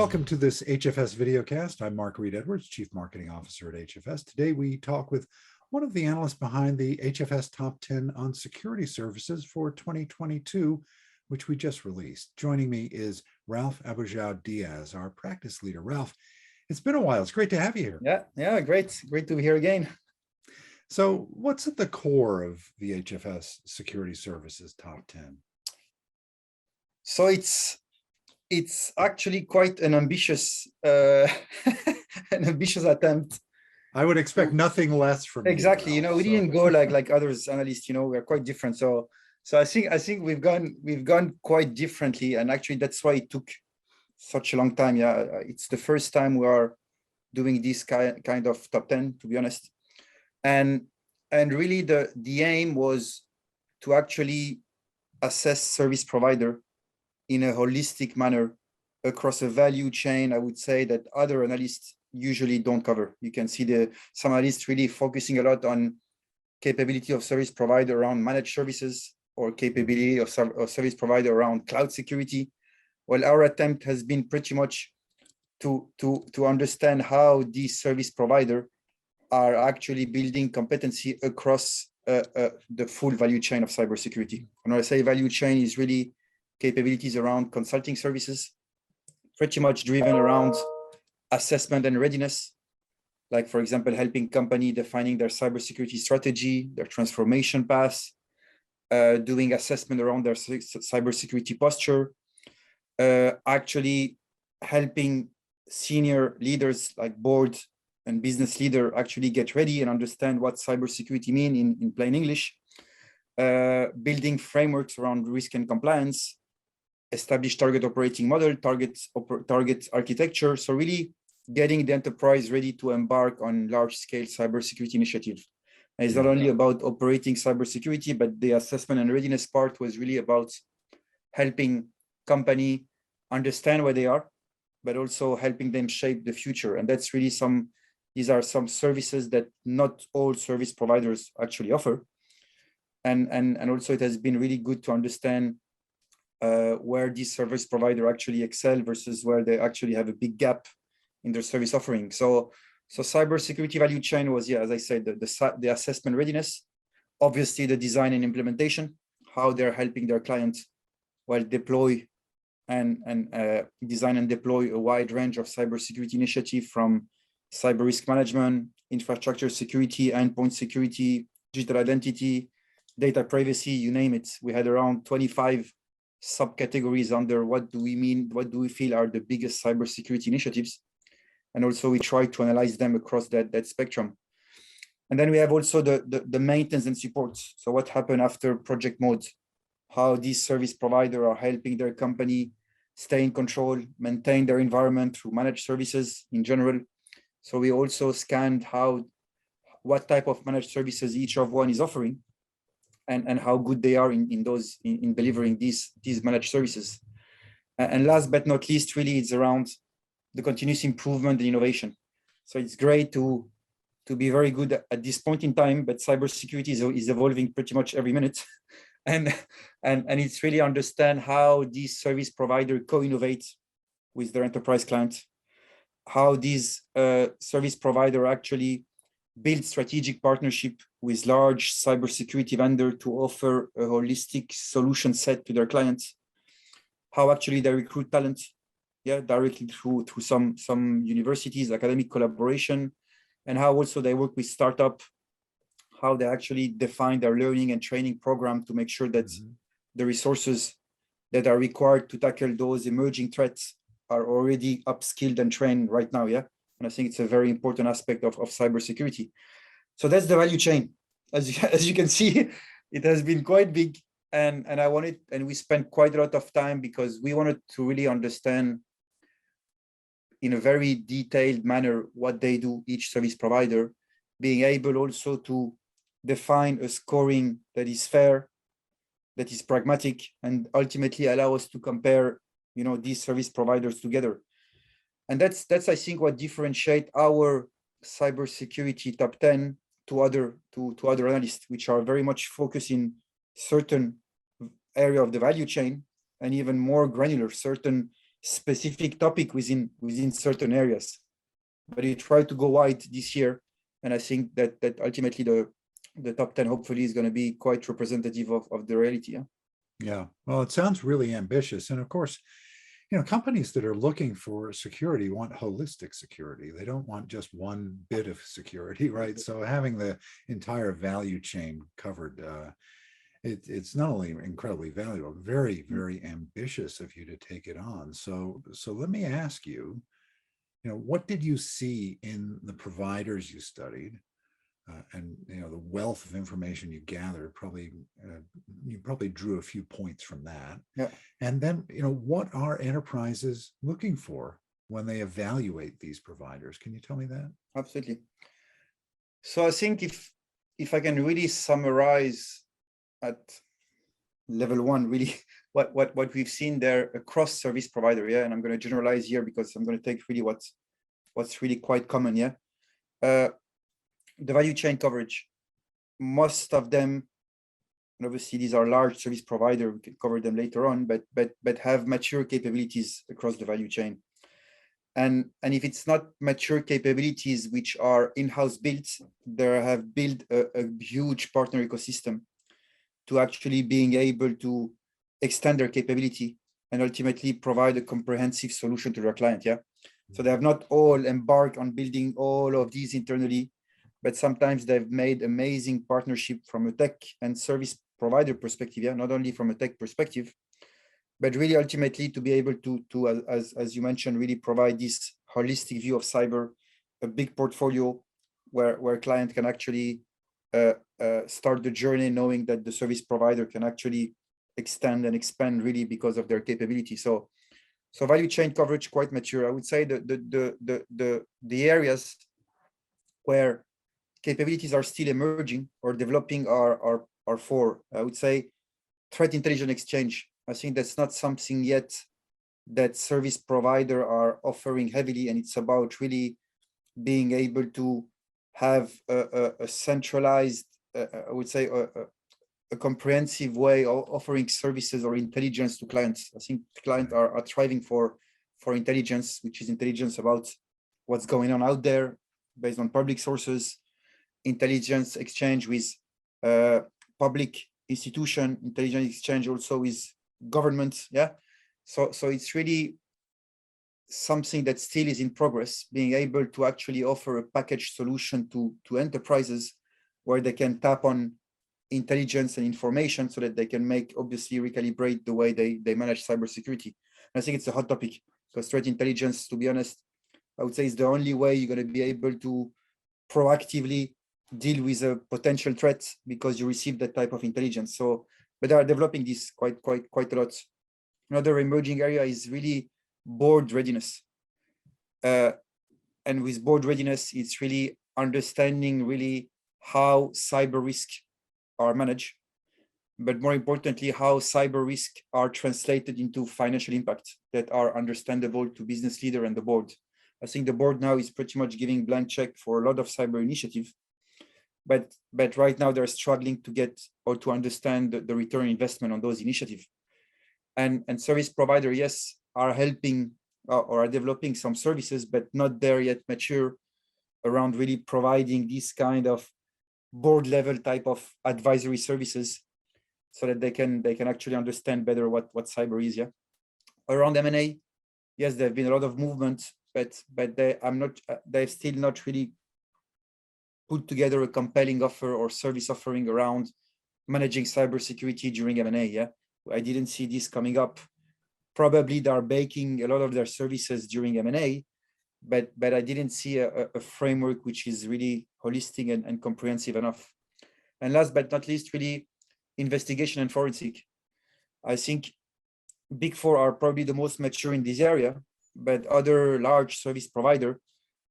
Welcome to this HFS Videocast. I'm Mark Reed Edwards, Chief Marketing Officer at HFS. Today we talk with one of the analysts behind the HFS Top 10 on Security Services for 2022, which we just released. Joining me is Ralph Aboujaoude Diaz, our practice leader. Ralph, it's been a while. It's great to have you here. Yeah, great. Great to be here again. So what's at the core of the HFS Security Services Top 10? So it's actually quite an ambitious an ambitious attempt. I would expect nothing less from exactly. you, Ralph, we didn't go like others analysts. We're quite different. So I think we've gone quite differently, and actually that's why it took such a long time. Yeah, it's the first time we are doing this kind of top 10, to be honest, and really the aim was to actually assess service provider in a holistic manner across a value chain, I would say, that other analysts usually don't cover. You can see some analysts really focusing a lot on capability of service provider around managed services or capability of service provider around cloud security. Well, our attempt has been pretty much to understand how these service provider are actually building competency across the full value chain of cybersecurity. When I say value chain, is really capabilities around consulting services, pretty much driven around assessment and readiness, like, for example, helping company defining their cybersecurity strategy, their transformation path, doing assessment around their cybersecurity posture, actually helping senior leaders like board and business leader actually get ready and understand what cybersecurity mean in plain English, building frameworks around risk and compliance, establish target operating model, target architecture. So really getting the enterprise ready to embark on large-scale cybersecurity initiative. And it's not only about operating cybersecurity, but the assessment and readiness part was really about helping company understand where they are, but also helping them shape the future. And that's really these are some services that not all service providers actually offer. And also it has been really good to understand where these service provider actually excel versus where they actually have a big gap in their service offering. So cybersecurity value chain was, as I said, the assessment readiness, obviously the design and implementation, how they're helping their clients while deploy and design and deploy a wide range of cybersecurity initiative, from cyber risk management, infrastructure security, endpoint security, digital identity, data privacy, you name it. We had around 25 subcategories under what do we feel are the biggest cybersecurity initiatives. And also we try to analyze them across that spectrum. And then we have also the maintenance and support. So what happened after project mode, how these service providers are helping their company stay in control, maintain their environment through managed services in general. So we also scanned what type of managed services each of one is offering, and how good they are in delivering these managed services. And last but not least, really, it's around the continuous improvement and innovation. So it's great to be very good at this point in time, but cybersecurity is evolving pretty much every minute. and it's really understand how these service providers co-innovate with their enterprise clients, how these service providers actually build strategic partnership with large cybersecurity vendor to offer a holistic solution set to their clients, how actually they recruit talent, directly through some universities, academic collaboration, and how also they work with startup, how they actually define their learning and training program to make sure that the resources that are required to tackle those emerging threats are already upskilled and trained right now. And I think it's a very important aspect of cybersecurity. So that's the value chain. As you can see, it has been quite big, and we spent quite a lot of time because we wanted to really understand in a very detailed manner what they do, each service provider, being able also to define a scoring that is fair, that is pragmatic, and ultimately allow us to compare, these service providers together. And that's I think what differentiate our cybersecurity top 10 to other analysts, which are very much focused in certain area of the value chain, and even more granular, certain specific topic within certain areas. But you try to go wide this year, and I think that ultimately the top 10 hopefully is going to be quite representative of the reality. Yeah. Yeah. Well, it sounds really ambitious. And of course, companies that are looking for security want holistic security. They don't want just one bit of security, right? So having the entire value chain covered, it's not only incredibly valuable, very, very ambitious of you to take it on. So let me ask you, what did you see in the providers you studied? And the wealth of information you gathered, you probably drew a few points from that. Yeah. And then what are enterprises looking for when they evaluate these providers? Can you tell me that? Absolutely. So I think if I can really summarize at level one, really what we've seen there across service provider, yeah, and I'm going to generalize here because I'm going to take really what's really quite common, yeah. The value chain coverage, most of them, and obviously these are large service provider, we can cover them later on, but have mature capabilities across the value chain. And if it's not mature capabilities which are in-house built, they have built a huge partner ecosystem to actually being able to extend their capability and ultimately provide a comprehensive solution to their client. Yeah. So they have not all embarked on building all of these internally, but sometimes they've made amazing partnership from a tech and service provider perspective, yeah, not only from a tech perspective, but really ultimately to be able to as you mentioned, really provide this holistic view of cyber, a big portfolio where client can actually start the journey knowing that the service provider can actually extend and expand really because of their capability. So value chain coverage quite mature. I would say the areas where capabilities are still emerging or developing are for, I would say, threat intelligence exchange. I think that's not something yet that service provider are offering heavily, and it's about really being able to have a centralized, I would say, a comprehensive way of offering services or intelligence to clients. I think clients are thriving for intelligence, which is intelligence about what's going on out there based on public sources, intelligence exchange with public institution, intelligence exchange also with government. Yeah. So it's really something that still is in progress, being able to actually offer a packaged solution to enterprises where they can tap on intelligence and information so that they can obviously recalibrate the way they manage cybersecurity. And I think it's a hot topic because threat intelligence, to be honest, I would say is the only way you're going to be able to proactively deal with a potential threat because you receive that type of intelligence. So, but they are developing this quite a lot. Another emerging area is really board readiness. And with board readiness, it's really understanding really how cyber risk are managed, but more importantly, how cyber risk are translated into financial impact that are understandable to business leader and the board. I think the board now is pretty much giving blank check for a lot of cyber initiative, but right now they're struggling to get or to understand the return investment on those initiatives. And service provider, yes, are helping or are developing some services, but not there yet mature around really providing this kind of board level type of advisory services so that they can actually understand better what cyber is. Yeah. Around M&A, yes, there have been a lot of movement, but they've still not really put together a compelling offer or service offering around managing cybersecurity during M&A. Yeah. I didn't see this coming up. Probably they're baking a lot of their services during M&A, but I didn't see a framework which is really holistic and comprehensive enough. And last but not least, really investigation and forensic. I think Big Four are probably the most mature in this area, but other large service provider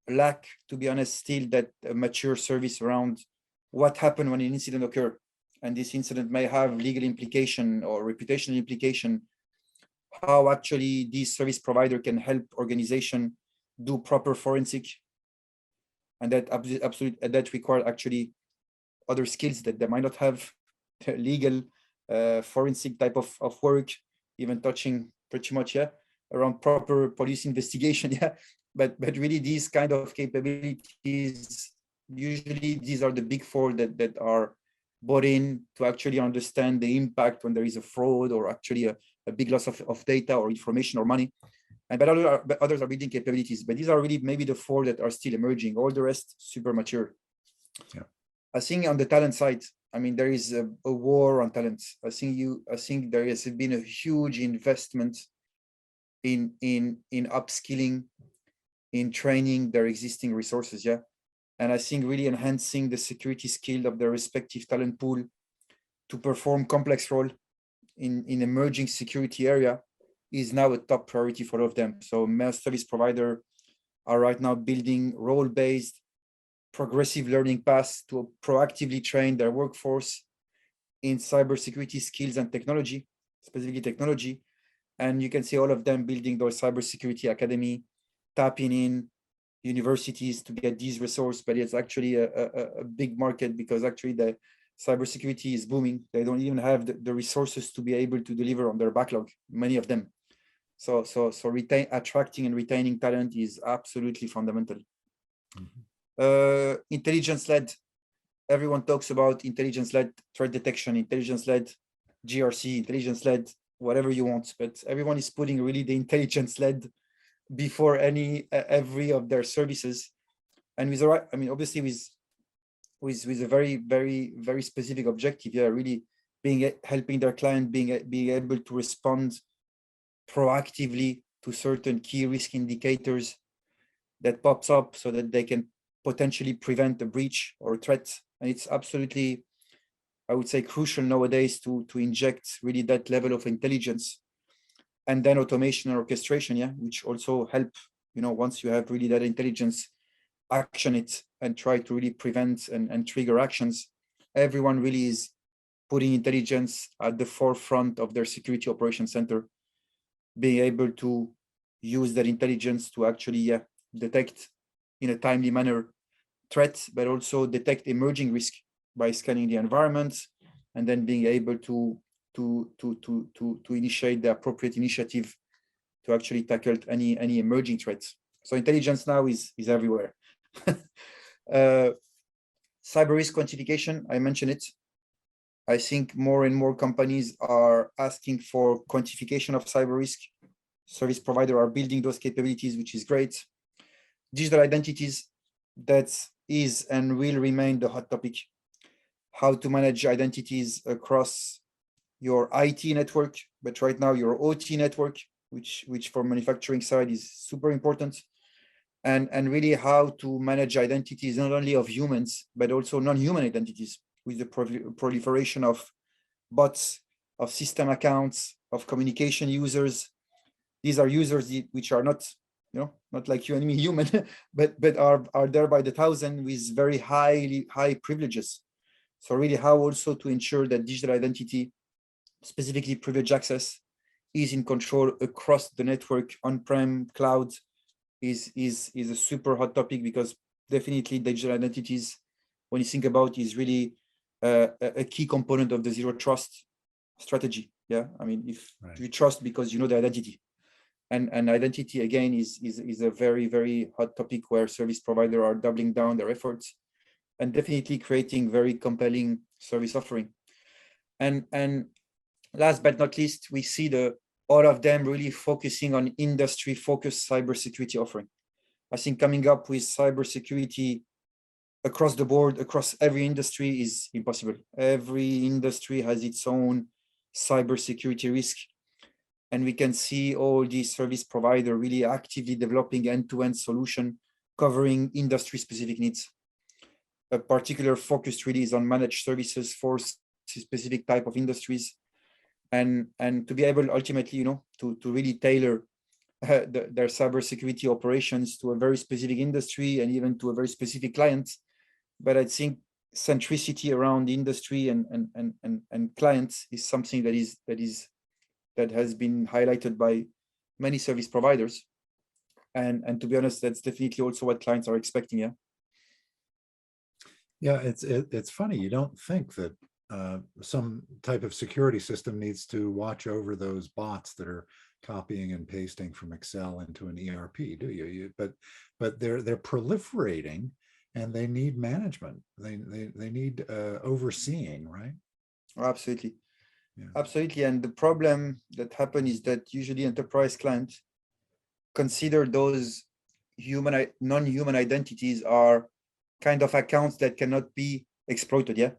lack, to be honest, still that mature service around what happened when an incident occurred. And this incident may have legal implication or reputational implication, how actually this service provider can help organization do proper forensic. And that require actually other skills that they might not have, legal, forensic type of work, even touching pretty much, yeah. around proper police investigation. Yeah, but really these kind of capabilities, usually these are the big four that are bought in to actually understand the impact when there is a fraud or actually a big loss of data or information or money. And but others are building capabilities, but these are really maybe the four that are still emerging. All the rest super mature. Yeah. I think on the talent side, I mean, there is a war on talent. I think there has been a huge investment in upskilling, in training their existing resources. Yeah. And I think really enhancing the security skill of their respective talent pool to perform complex role in emerging security area is now a top priority for all of them. So most service provider are right now building role-based progressive learning paths to proactively train their workforce in cybersecurity skills and technology, specifically technology. And you can see all of them building those cybersecurity academy, tapping in universities to get these resources, but it's actually a big market because actually the cybersecurity is booming. They don't even have the resources to be able to deliver on their backlog, many of them. So attracting and retaining talent is absolutely fundamental. Intelligence-led, everyone talks about intelligence-led threat detection, intelligence-led GRC, intelligence-led whatever you want, but everyone is putting really the intelligence-led before every of their services, and with the right, I mean, obviously with a very specific objective. Yeah, really helping their client being able to respond proactively to certain key risk indicators that pops up so that they can potentially prevent a breach or a threat. And it's absolutely, I would say, crucial nowadays to inject really that level of intelligence. And then automation and orchestration, yeah, which also help, once you have really that intelligence, action it and try to really prevent and trigger actions. Everyone really is putting intelligence at the forefront of their security operations center, being able to use that intelligence to actually detect in a timely manner threats, but also detect emerging risk by scanning the environment and then being able to initiate the appropriate initiative to actually tackle any emerging threats. So intelligence now is everywhere. Cyber risk quantification, I mentioned it. I think more and more companies are asking for quantification of cyber risk. Service providers are building those capabilities, which is great. Digital identities, that is and will remain the hot topic. How to manage identities across your IT network, but right now your OT network, which for manufacturing side is super important. And really how to manage identities, not only of humans, but also non-human identities, with the proliferation of bots, of system accounts, of communication users. These are users which are not, not like you and me, human, but are there by the thousand with very high privileges. So really how also to ensure that digital identity, specifically privileged access, is in control across the network, on-prem, cloud, is a super hot topic, because definitely digital identities, when you think about, is really a key component of the zero trust strategy. Yeah, I mean, if you trust because you know the identity, and identity again is a very hot topic where service providers are doubling down their efforts and definitely creating very compelling service offering. And last but not least, we see all of them really focusing on industry-focused cybersecurity offering. I think coming up with cybersecurity across the board, across every industry, is impossible. Every industry has its own cybersecurity risk. And we can see all these service providers really actively developing end-to-end solution covering industry-specific needs. A particular focus really is on managed services for specific type of industries. And to be able ultimately, to really tailor their cybersecurity operations to a very specific industry and even to a very specific client. But I think centricity around the industry and clients is something that has been highlighted by many service providers. And to be honest, that's definitely also what clients are expecting. Yeah. Yeah, it's funny. You don't think that some type of security system needs to watch over those bots that are copying and pasting from Excel into an ERP, do you? But they're proliferating, and they need management. They need overseeing, right? Absolutely. Yeah. Absolutely. And the problem that happens is that usually enterprise clients consider those non-human identities are kind of accounts that cannot be exploited. Yeah.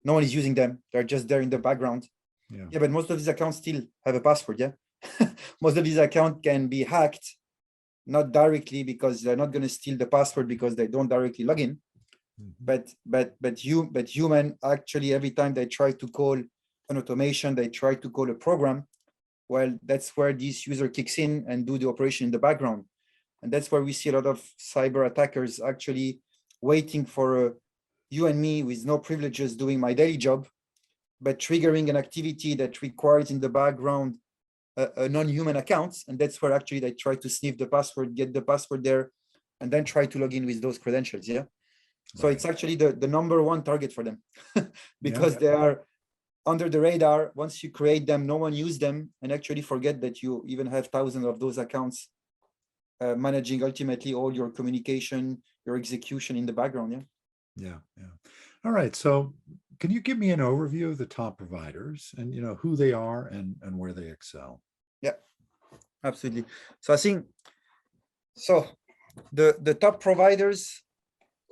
No one is using them. They're just there in the background. Yeah. Yeah, but most of these accounts still have a password. Yeah. Most of these accounts can be hacked, not directly because they're not going to steal the password because they don't directly log in. Mm-hmm. But human actually, every time they try to call an automation, they try to call a program. Well, that's where this user kicks in and do the operation in the background. And that's where we see a lot of cyber attackers actually waiting for you and me with no privileges doing my daily job, but triggering an activity that requires in the background a non-human account. And that's where actually they try to sniff the password, get the password there, and then try to log in with those credentials. Yeah. So it's actually the number one target for them because they are under the radar. Once you create them, no one use them, and actually forget that you even have thousands of those accounts managing ultimately all your communication, your execution in the background. Yeah. All right. So can you give me an overview of the top providers and who they are and where they excel? Yeah, absolutely. So I think the top providers,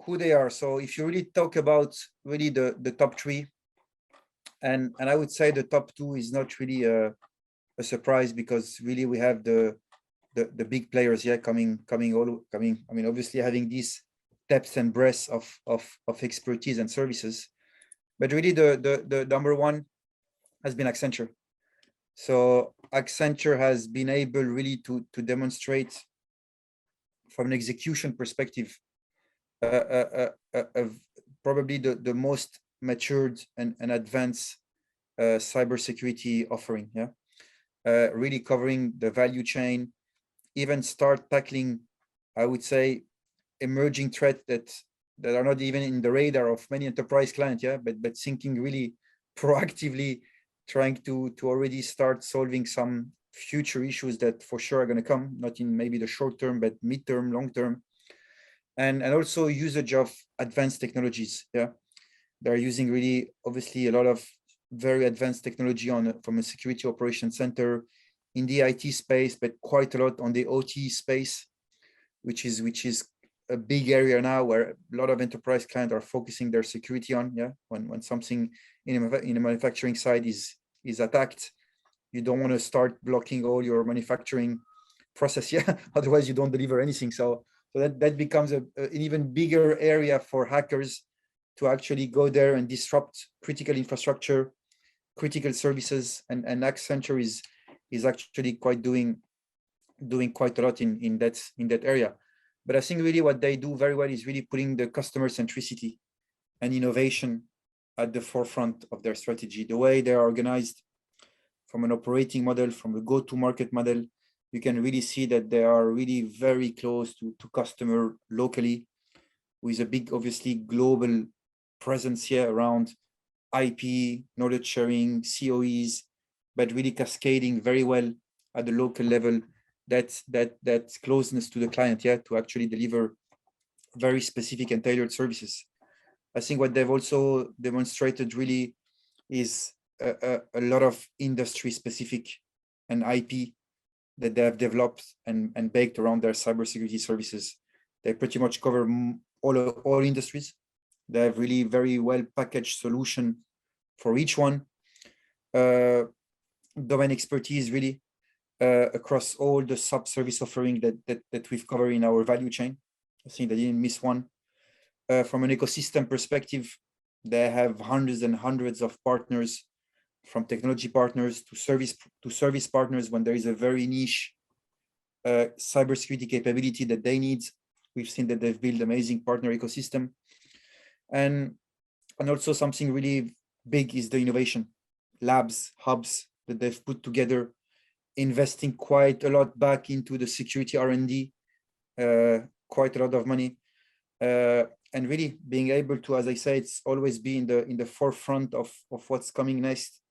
who they are. So if you really talk about really the top three, and I would say the top two is not really a surprise because really we have the big players coming. I mean, obviously having this depth and breadth of expertise and services, but really the number one has been Accenture. So Accenture has been able really to demonstrate from an execution perspective probably the most matured and advanced cybersecurity offering. Really covering the value chain, even start tackling, I would say, emerging threats that are not even in the radar of many enterprise clients. But thinking really proactively, trying to already start solving some future issues that for sure are going to come, not in maybe the short term, but midterm, long term. And also usage of advanced technologies. They're using really obviously a lot of very advanced technology from a security operations center in the IT space, but quite a lot on the OT space, which is a big area now where a lot of enterprise clients are focusing their security on. When something in a manufacturing side is attacked, you don't want to start blocking all your manufacturing process. Otherwise you don't deliver anything. So that becomes an even bigger area for hackers to actually go there and disrupt critical infrastructure, critical services, and Accenture is actually quite doing quite a lot in that area. But I think really what they do very well is really putting the customer centricity and innovation at the forefront of their strategy. The way they are organized from an operating model, from a go-to-market model, you can really see that they are really very close to customer locally, with a big, obviously, global presence here around IP, knowledge sharing, COEs, but really cascading very well at the local level. That closeness to the client, to actually deliver very specific and tailored services. I think what they've also demonstrated really is a lot of industry specific and IP that they have developed and baked around their cybersecurity services. They pretty much cover all industries. They have really very well packaged solution for each one. Domain expertise really across all the sub-service offering that we've covered in our value chain. I think they didn't miss one. From an ecosystem perspective, they have hundreds and hundreds of partners, from technology partners to service partners when there is a very niche cybersecurity capability that they need. We've seen that they've built amazing partner ecosystem. And also something really big is the innovation labs, hubs that they've put together, investing quite a lot back into the security R&D, quite a lot of money. really being able to, as I say, it's always be in the forefront of what's coming next,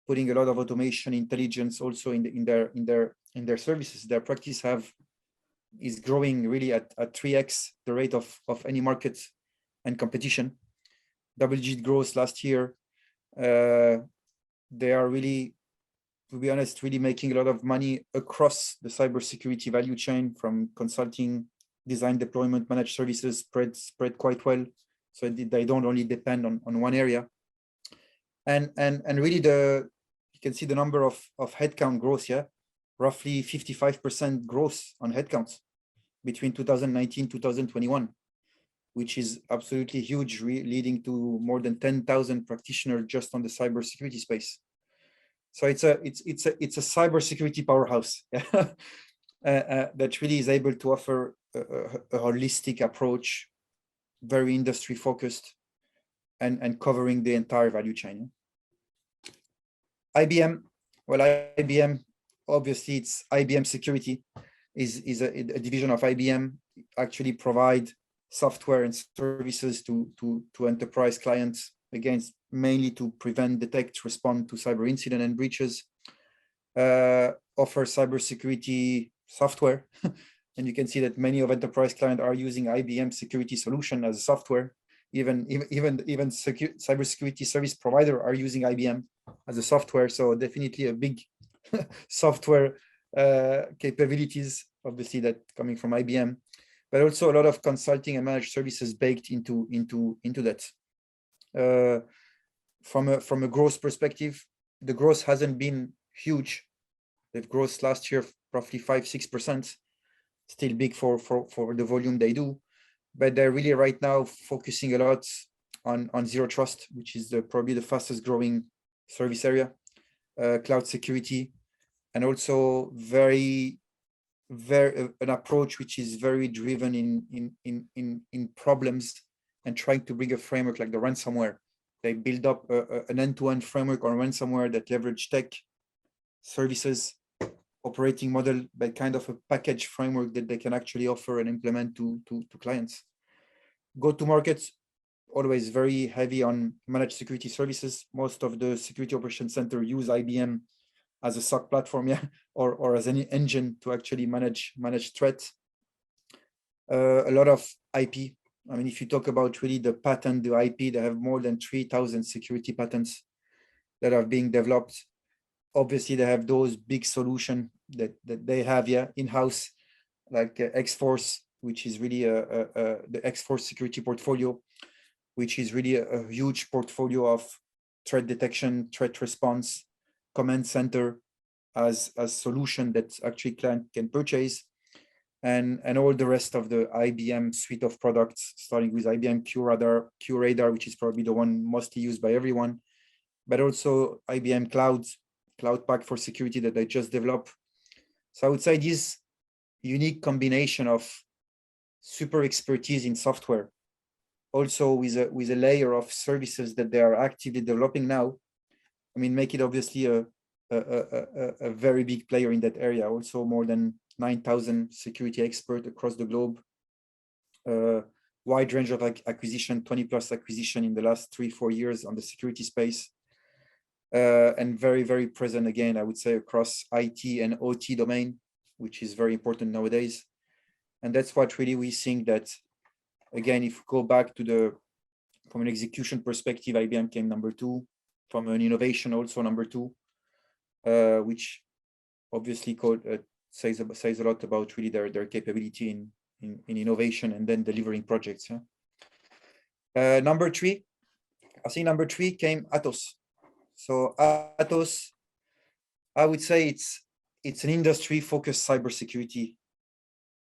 putting a lot of automation, intelligence also in their services. Their practice is growing really at 3x the rate of any market and competition. Double-digit growth last year. They are really, to be honest, really making a lot of money across the cybersecurity value chain, from consulting, design, deployment, managed services, spread quite well. So they don't only depend on one area. And really you can see the number of headcount growth, yeah, roughly 55% growth on headcounts between 2019 2021, which is absolutely huge, leading to more than 10,000 practitioners just on the cybersecurity space. So it's a cybersecurity powerhouse that really is able to offer a holistic approach, very industry focused, and covering the entire value chain. IBM, well, IBM, obviously it's IBM Security is a division of IBM, actually provide software and services to enterprise clients, against mainly to prevent, detect, respond to cyber incident and breaches, offer cybersecurity software. And you can see that many of enterprise clients are using IBM security solution as software. Even cybersecurity service provider are using IBM as a software. So definitely a big software capabilities, obviously, that coming from IBM, but also a lot of consulting and managed services baked into that. From a growth perspective, the growth hasn't been huge. They've grown last year roughly 5-6%, still big for the volume they do, but they're really right now focusing a lot on zero trust, which is probably the fastest growing service area, cloud security, and also very an approach which is very driven in problems, and trying to bring a framework like the ransomware. They build up an end-to-end framework on ransomware that leverage tech, services, operating model, but kind of a package framework that they can actually offer and implement to clients. Go to market, always very heavy on managed security services. Most of the security operations center use IBM as a SOC platform, yeah, or as an engine to actually manage threats. A lot of IP. I mean, if you talk about really the patent, the IP, they have more than 3,000 security patents that are being developed. Obviously, they have those big solutions that they have, yeah, in-house, like X-Force, which is really the X-Force security portfolio, which is really a huge portfolio of threat detection, threat response, command center as a solution that actually client can purchase, and all the rest of the IBM suite of products, starting with IBM QRadar, which is probably the one mostly used by everyone, but also IBM Cloud Pack for security that they just developed. So I would say this unique combination of super expertise in software, also with a layer of services that they are actively developing now, I mean, make it obviously a very big player in that area. Also more than 9,000 security experts across the globe. Wide range of acquisition, 20+ acquisition in the last 3-4 years on the security space. And very, very present again, I would say, across IT and OT domain, which is very important nowadays. And that's what really we think that, again, if we go back to from an execution perspective, IBM came number 2. From an innovation, also number 2, which obviously says a lot about really their capability in innovation and then delivering projects. Yeah? Number 3, I think number 3 came Atos. So Atos, I would say it's an industry-focused cybersecurity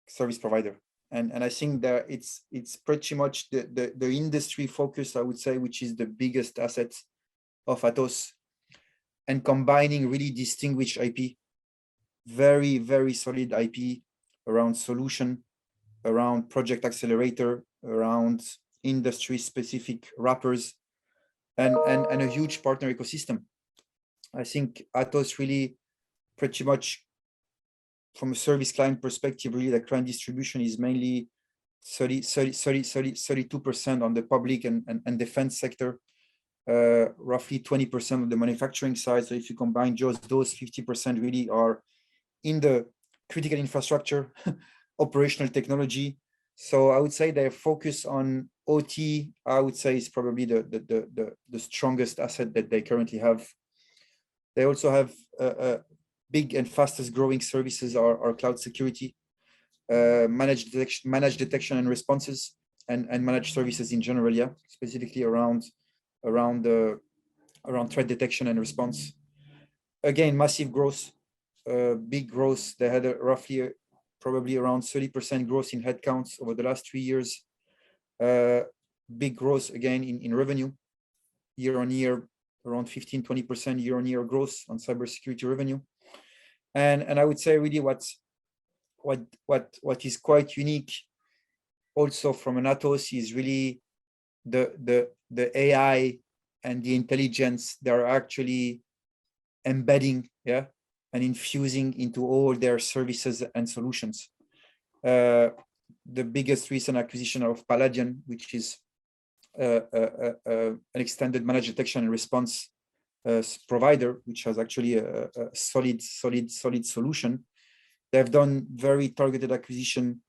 service provider, and I think that it's pretty much the industry focus, I would say, which is the biggest asset of Atos, and combining really distinguished IP, very, very solid IP around solution, around project accelerator, around industry-specific wrappers, and a huge partner ecosystem. I think Atos really pretty much, from a service client perspective, really the client distribution is mainly 32% on the public and defense sector, roughly 20% on the manufacturing side. So if you combine just those, 50% really are in the critical infrastructure, operational technology. So I would say their focus on OT, I would say, is probably the strongest asset that they currently have. They also have big and fastest growing services are cloud security, managed detection and responses, and managed services in general, yeah, specifically around threat detection and response. Again, massive growth, big growth. They had roughly probably around 30% growth in headcounts over the last 3 years. Big growth again in revenue, year on year, around 15-20% year on year growth on cybersecurity revenue. And I would say really what is quite unique also from an Atos is really the AI and the intelligence they're actually embedding, yeah, and infusing into all their services and solutions. The biggest recent acquisition of Palladian, which is an extended managed detection and response provider, which has actually a solid solution. They've done very targeted acquisition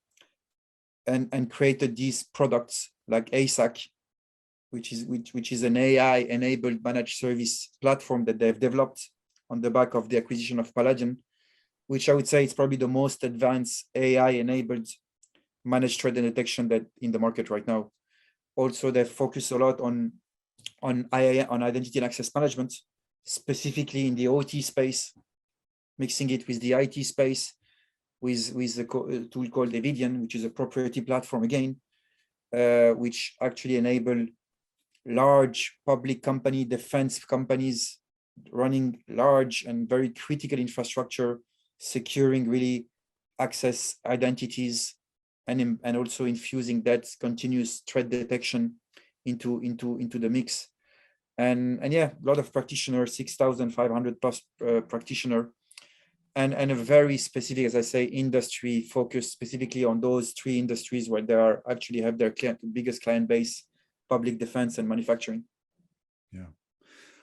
and created these products like ASAC, which is an AI-enabled managed service platform that they've developed on the back of the acquisition of Palladian, which I would say is probably the most advanced AI-enabled managed threat detection that in the market right now. Also, they focus a lot on identity and access management, specifically in the OT space, mixing it with the IT space, with the tool called Evidian, which is a proprietary platform again, which actually enable large public company, defense companies running large and very critical infrastructure, securing really access identities, and also infusing that continuous threat detection into the mix. And yeah, a lot of practitioners, 6,500 plus practitioner, and a very specific, as I say, industry focused specifically on those 3 industries where they are actually have their biggest client base: public, defense, and manufacturing. Yeah.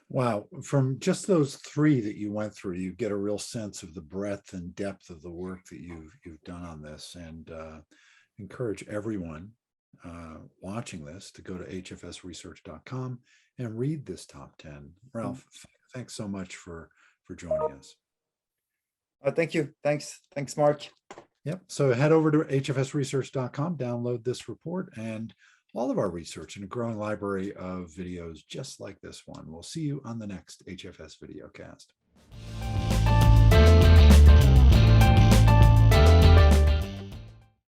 Wow. From just those 3 that you went through, you get a real sense of the breadth and depth of the work that you've done on this, and encourage everyone watching this to go to hfsresearch.com and read this top 10. Ralph, thanks so much for joining us. Thank you. Thanks, Mark. Yep. So head over to hfsresearch.com, download this report and all of our research in a growing library of videos just like this one. We'll see you on the next HFS Videocast.